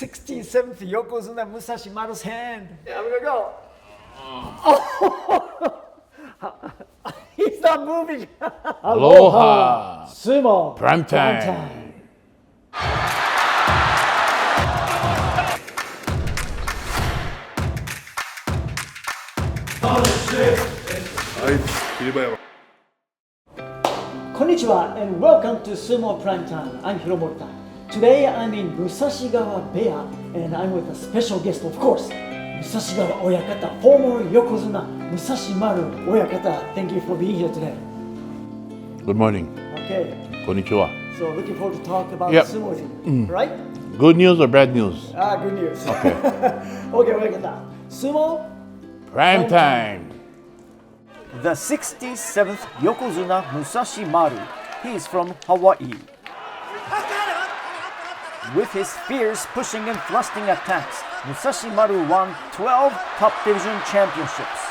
67th Yokozuna Musashimaru's hand. Yeah, I'm gonna go. Oh. He's not moving. Aloha. Sumo Prime time. Konnichiwa and welcome to Sumo Prime Time. I'm Hiro. Today I'm in Musashigawa Beya and I'm with a special guest, of course, Musashigawa Oyakata, former Yokozuna Musashimaru Oyakata. Thank you for being here today. Good morning. Okay, Konnichiwa. so looking forward to talk about Yep. sumo with you, right? Good news or bad news? Good news. Okay. Okay, Oyakata. Sumo Prime time. The 67th Yokozuna Musashimaru. He is from Hawaii. With his fierce pushing and thrusting attacks, Musashimaru won 12 top division championships.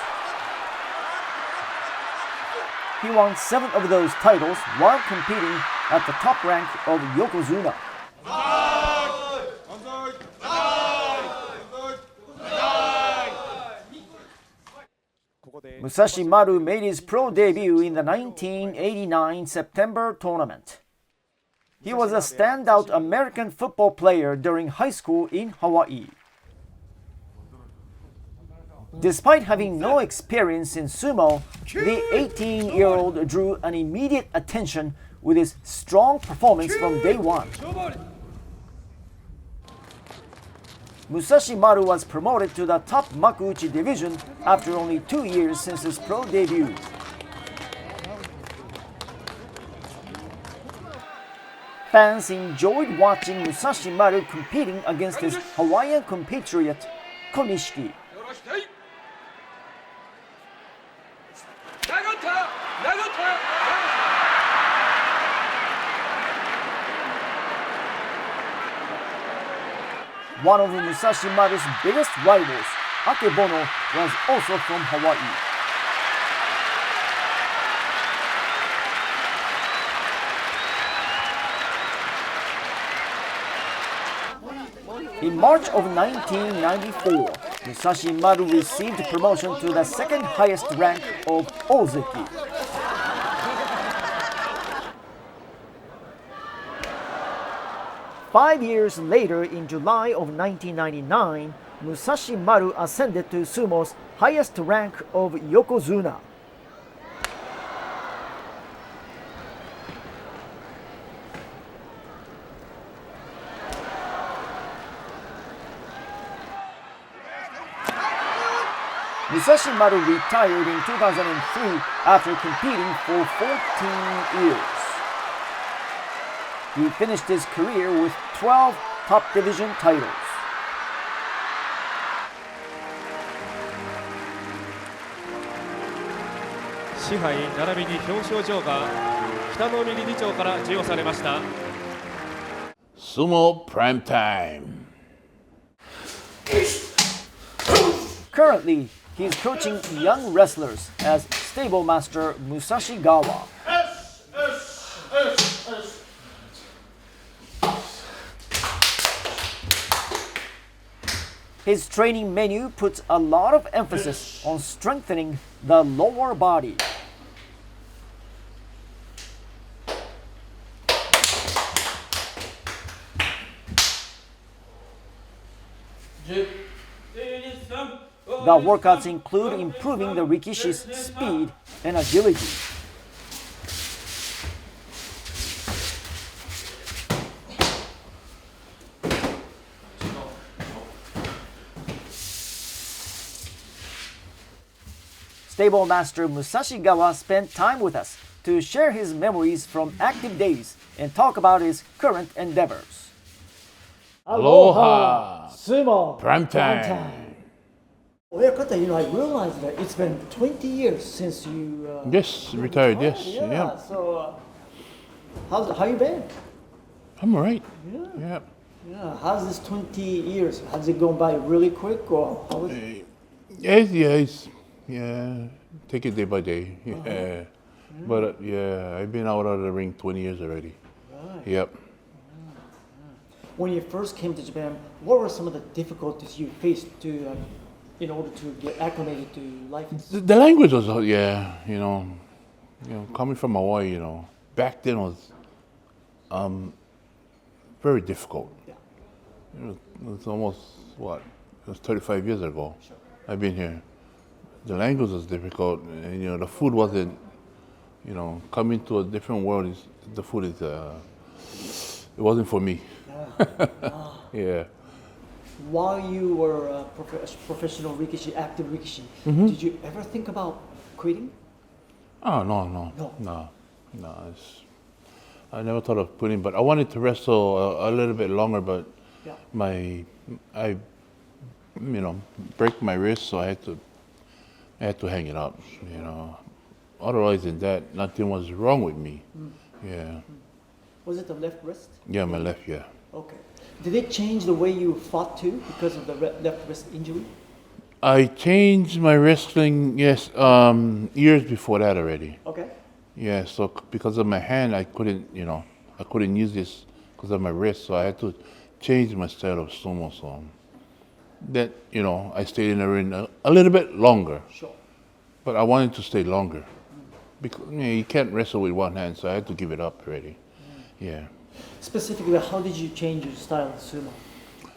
He won 7 of those titles while competing at the top rank of Yokozuna. Musashimaru made his pro debut in the 1989 September tournament. He was a standout American football player during high school in Hawaii. Despite having no experience in sumo, the 18-year-old drew an immediate attention with his strong performance from day one. Musashimaru was promoted to the top Makuuchi division after only 2 years since his pro debut. Fans enjoyed watching Musashimaru competing against his Hawaiian compatriot, Konishiki. One of Musashimaru's biggest rivals, Akebono, was also from Hawaii. In March of 1994, Musashimaru received promotion to the second highest rank of Ozeki. Five years later, in July of 1999, Musashimaru ascended to sumo's highest rank of Yokozuna. Musashimaru retired in 2003 after competing for 14 years. He finished his career with 12 top division titles. Sumo Prime time. Currently, he is coaching young wrestlers as stablemaster Musashigawa. His training menu puts a lot of emphasis on strengthening the lower body. The workouts include improving the rikishi's speed and agility. Stablemaster Musashigawa spent time with us to share his memories from active days and talk about his current endeavors. Aloha. Sumo Prime time. Oyakata, I realized that it's been 20 years since you... Yes, retired, yes. Yeah. So, how you been? I'm all right. Yeah. How's this 20 years? Has it gone by really quick or how is it? Yes. Yeah, take it day by day. Yeah. But I've been out of the ring 20 years already. Right. Yep. when you first came to Japan, what were some of the difficulties you faced to, in order to get acclimated to life? The language was, coming from Hawaii, back then was very difficult. Yeah. It was almost, it was 35 years ago. Sure. I've been here. The language was difficult, and the food wasn't, coming to a different world, the food is, it wasn't for me. Yeah. Yeah. While you were a professional rikishi, active rikishi, did you ever think about quitting? Oh, no. I never thought of quitting, but I wanted to wrestle a little bit longer, but Yeah. I break my wrist, so I had to hang it up, Otherwise than that, nothing was wrong with me. Yeah. Was it the left wrist? Yeah, my left, yeah. Okay. Did it change the way you fought too because of the left wrist injury? I changed my wrestling, yes, years before that already. Okay. Yeah, so because of my hand, I couldn't use this because of my wrist, so I had to change my style of sumo. So that, I stayed in the ring a little bit longer, Sure. but I wanted to stay longer because you can't wrestle with one hand, so I had to give it up already. Yeah. Specifically, how did you change your style of sumo?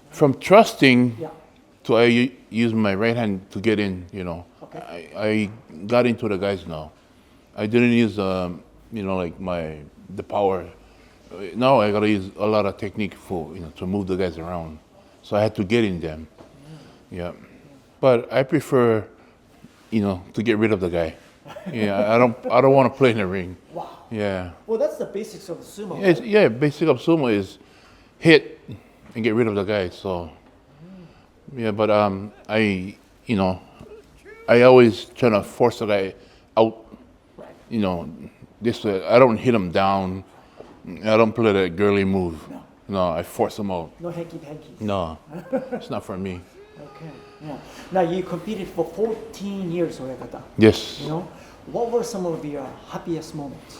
From trusting Yeah. to I use my right hand to get in, Okay. I got into the guys now. I didn't use, like the power. Now I gotta use a lot of technique to move the guys around. So I had to get in them. Yeah. But I prefer, to get rid of the guy. Yeah, I don't want to play in the ring. Wow. Yeah. Well, that's the basics of sumo. Yeah, basic of sumo is hit and get rid of the guy. So, yeah, but I always try to force the guy out. Right. This way. I don't hit him down. I don't play that girly move. No. I force him out. No hanky-panky. No, it's not for me. Okay. Yeah. Now you competed for 14 years, Oyakata. Yes. What were some of your happiest moments?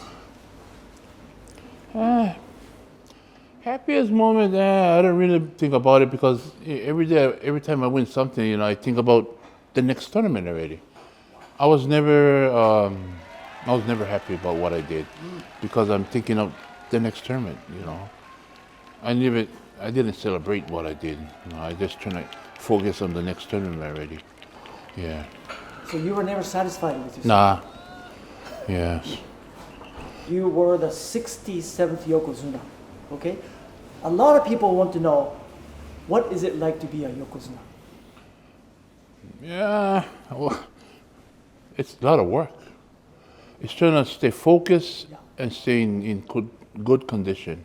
Happiest moment, I don't really think about it because every time I win something, I think about the next tournament already. I was never happy about what I did because I'm thinking of the next tournament. I didn't celebrate what I did. I just trying to focus on the next tournament already. Yeah. So you were never satisfied with yourself? Nah. Yeah. You were the 67th Yokozuna, okay? A lot of people want to know, what is it like to be a Yokozuna? Yeah. Well, it's a lot of work. It's trying to stay focused and stay in good condition.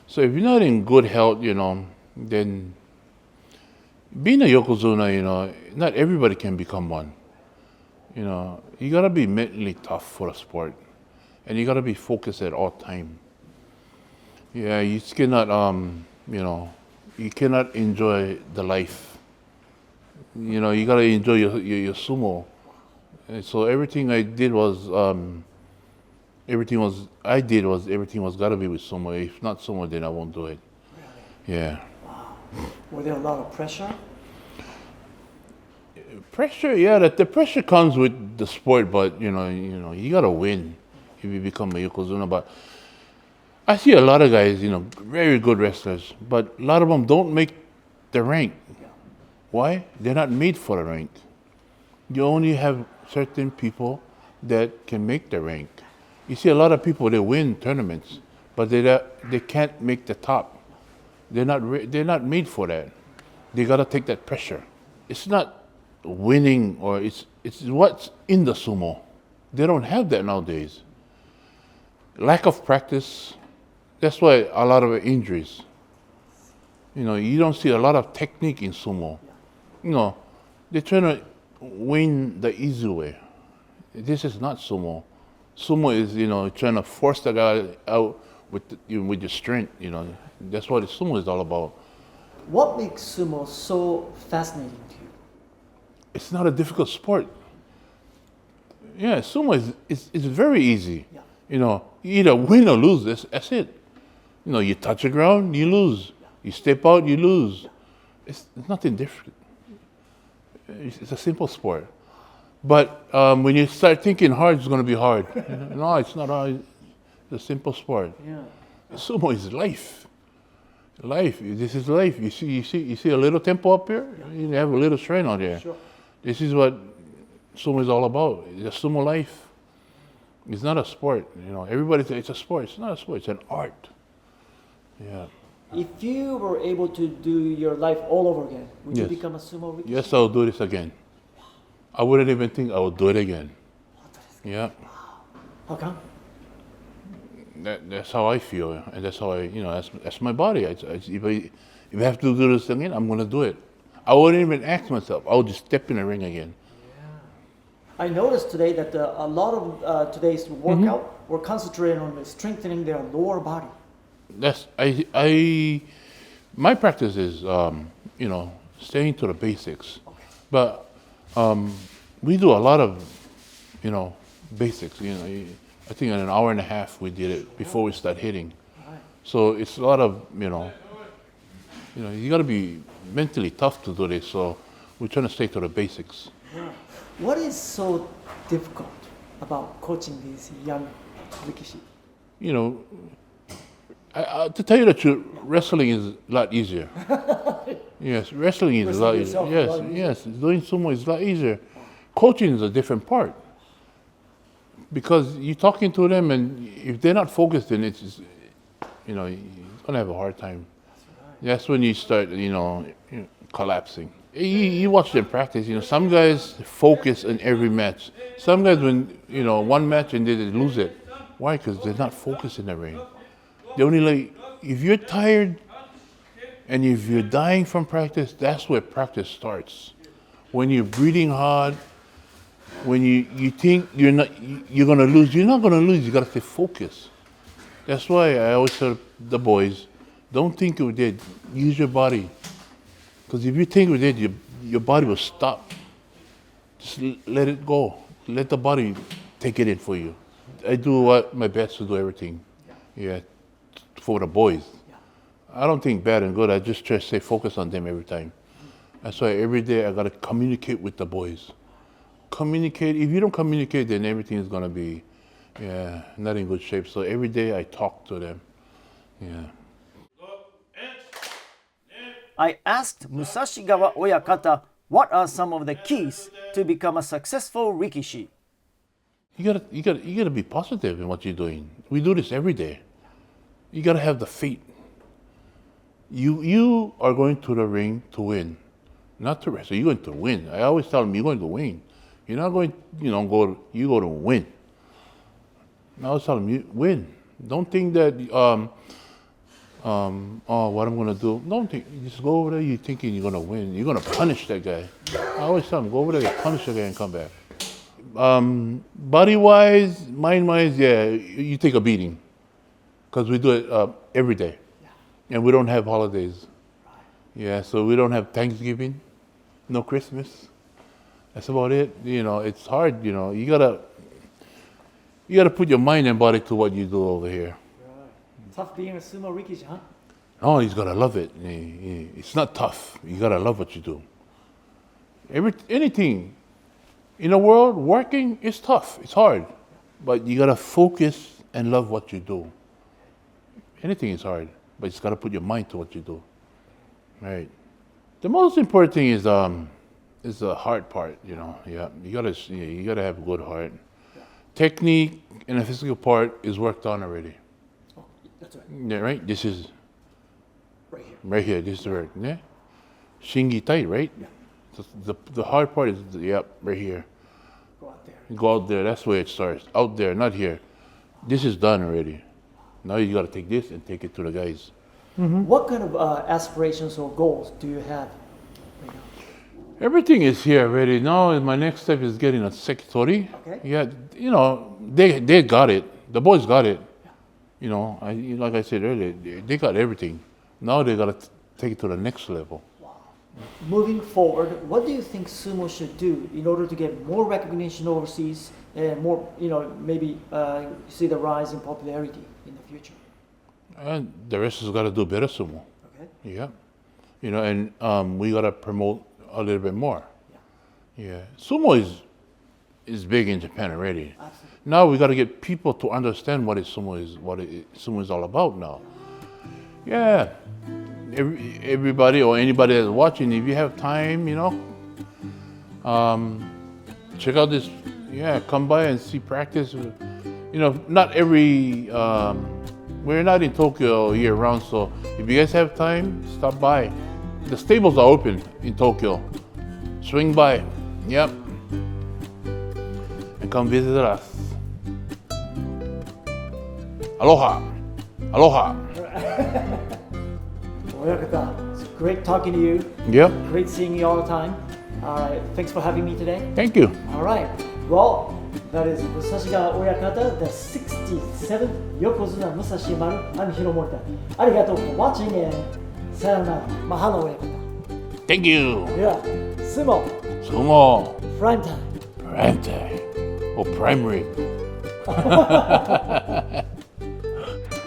So if you're not in good health, then being a Yokozuna, not everybody can become one. You gotta be mentally tough for a sport, and you gotta be focused at all time. Yeah, you cannot, you cannot enjoy the life. You gotta enjoy your sumo. And so everything I did was, everything was gotta be with sumo. If not sumo, then I won't do it. Really? Yeah. Wow. Were there a lot of pressure? Pressure, yeah. The pressure comes with the sport, but you gotta win if you become a Yokozuna. But I see a lot of guys, very good wrestlers, but a lot of them don't make the rank. Yeah. Why? They're not made for the rank. You only have certain people that can make the rank. You see a lot of people, they win tournaments, but they can't make the top. They're not made for that. They gotta take that pressure. It's not winning, or it's what's in the sumo. They don't have that nowadays. Lack of practice. That's why a lot of injuries. You don't see a lot of technique in sumo. They're trying to win the easy way. This is not sumo. Sumo is, trying to force the guy out with your strength. That's what sumo is all about. What makes sumo so fascinating to you? It's not a difficult sport. Yeah, sumo is very easy. Yeah. You either win or lose. That's it. You touch the ground, you lose. You step out, you lose. It's nothing different. It's a simple sport. But when you start thinking hard, it's going to be hard. No, it's not hard. It's a simple sport. Yeah. Sumo is life. Life. This is life. You see a little tempo up here. You have a little strain on there. Sure. This is what sumo is all about. It's a sumo life. It's not a sport. Everybody says it's a sport. It's not a sport. It's an art. Yeah. If you were able to do your life all over again, would you Yes. become a sumo rikishi? Yes, I'll do this again. I wouldn't even think I would do it again. Yeah. How come? That's how I feel, and that's how that's my body. If I have to do this again, I'm going to do it. I wouldn't even ask myself. I would just step in the ring again. I noticed today that a lot of today's workout were concentrating on strengthening their lower body. That's my practice is staying to the basics, but we do a lot of basics. I think in an hour and a half we did it before we start hitting. Right. So it's a lot of you got to be mentally tough to do this. So we're trying to stay to the basics. Yeah. What is so difficult about coaching these young rikishi? To tell you the truth, wrestling is a lot easier. Yes, wrestling is a lot easier. Yes, doing sumo is a lot easier. Coaching is a different part. Because you're talking to them, and if they're not focused, then it's just, you're gonna have a hard time. That's when you start, collapsing. You watch them practice. Some guys focus in every match. Some guys, when one match and they lose it. Why? Because they're not focused in the ring. They only if you're tired, and if you're dying from practice, that's where practice starts. When you're breathing hard. When you think you're gonna lose, you're not gonna lose. You gotta stay focused. That's why I always tell the boys, don't think you're dead. Use your body, because if you think you're dead, your body will stop. Just let it go. Let the body take it in for you. I do my best to do everything. Yeah, for the boys. I don't think bad and good. I just try to stay focused on them every time. That's why every day I gotta communicate with the boys. Communicate. If you don't communicate, then everything is gonna be, not in good shape. So every day I talk to them. Yeah. I asked Musashigawa Oyakata what are some of the keys to become a successful rikishi. You gotta be positive in what you're doing. We do this every day. You gotta have the faith. You are going to the ring to win, not to wrestle. You're going to win. I always tell them you're going to win. You're not going, you go to win. I always tell them, you win. Don't think that, what I'm going to do. Don't think, just go over there, you're thinking you're going to win. You're going to punish that guy. I always tell them, go over there, punish that guy and come back. Body-wise, mind-wise, you take a beating. Because we do it every day. And we don't have holidays. Yeah, so we don't have Thanksgiving, no Christmas. That's about it. It's hard. You gotta put your mind and body to what you do over here. Right. Tough being a sumo rikishi, huh? Oh, he's gotta love it. It's not tough. You gotta love what you do. Anything in the world, working is tough. It's hard, but you gotta focus and love what you do. Anything is hard, but you just gotta put your mind to what you do. Right. The most important thing is the heart part. Yeah. You gotta have a good heart. Technique and the physical part is worked on already. Oh, that's right. Yeah, right. This is Right here. right here. This is the work. Yeah. Shingi tight, right? Yeah. The hard part is right here. Go out there. Go out there. That's where it starts. Out there, not here. This is done already. Now you gotta take this and take it to the guys. Mm-hmm. What kind of aspirations or goals do you have right now? Everything is here already. Now my next step is getting a sekitori. Okay. Yeah, they got it. The boys got it. Like I said earlier, they got everything. Now they gotta take it to the next level. Wow. Moving forward, what do you think sumo should do in order to get more recognition overseas and more, maybe see the rise in popularity in the future? And the rest has got to do better sumo. Okay. Yeah. You know, and we gotta promote a little bit more. Yeah. Sumo is big in Japan already. Absolutely. Now we gotta get people to understand what sumo is all about now. Yeah. Everybody or anybody that's watching, if you have time, you know, check out this. Yeah, come by and see practice. You know, not every. We're not in Tokyo year round, so if you guys have time, stop by. The stables are open in Tokyo. Swing by. Yep. And come visit us. Aloha. Aloha. Oyakata, it's great talking to you. Yep. Great seeing you all the time. All right, thanks for having me today. Thank you. All right, well, that is Musashigawa Oyakata, the 67th Yokozuna Musashimaru. I'm Hiro Morita. Arigatou for watching and sayonara. Mahalo Oyakata. Thank you. Yeah, Sumo Sumo. Prime Time. Prime time. Or prime rib.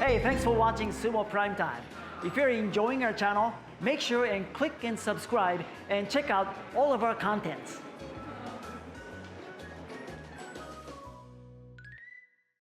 Hey, thanks for watching Sumo Prime Time. If you're enjoying our channel, make sure and click and subscribe and check out all of our contents.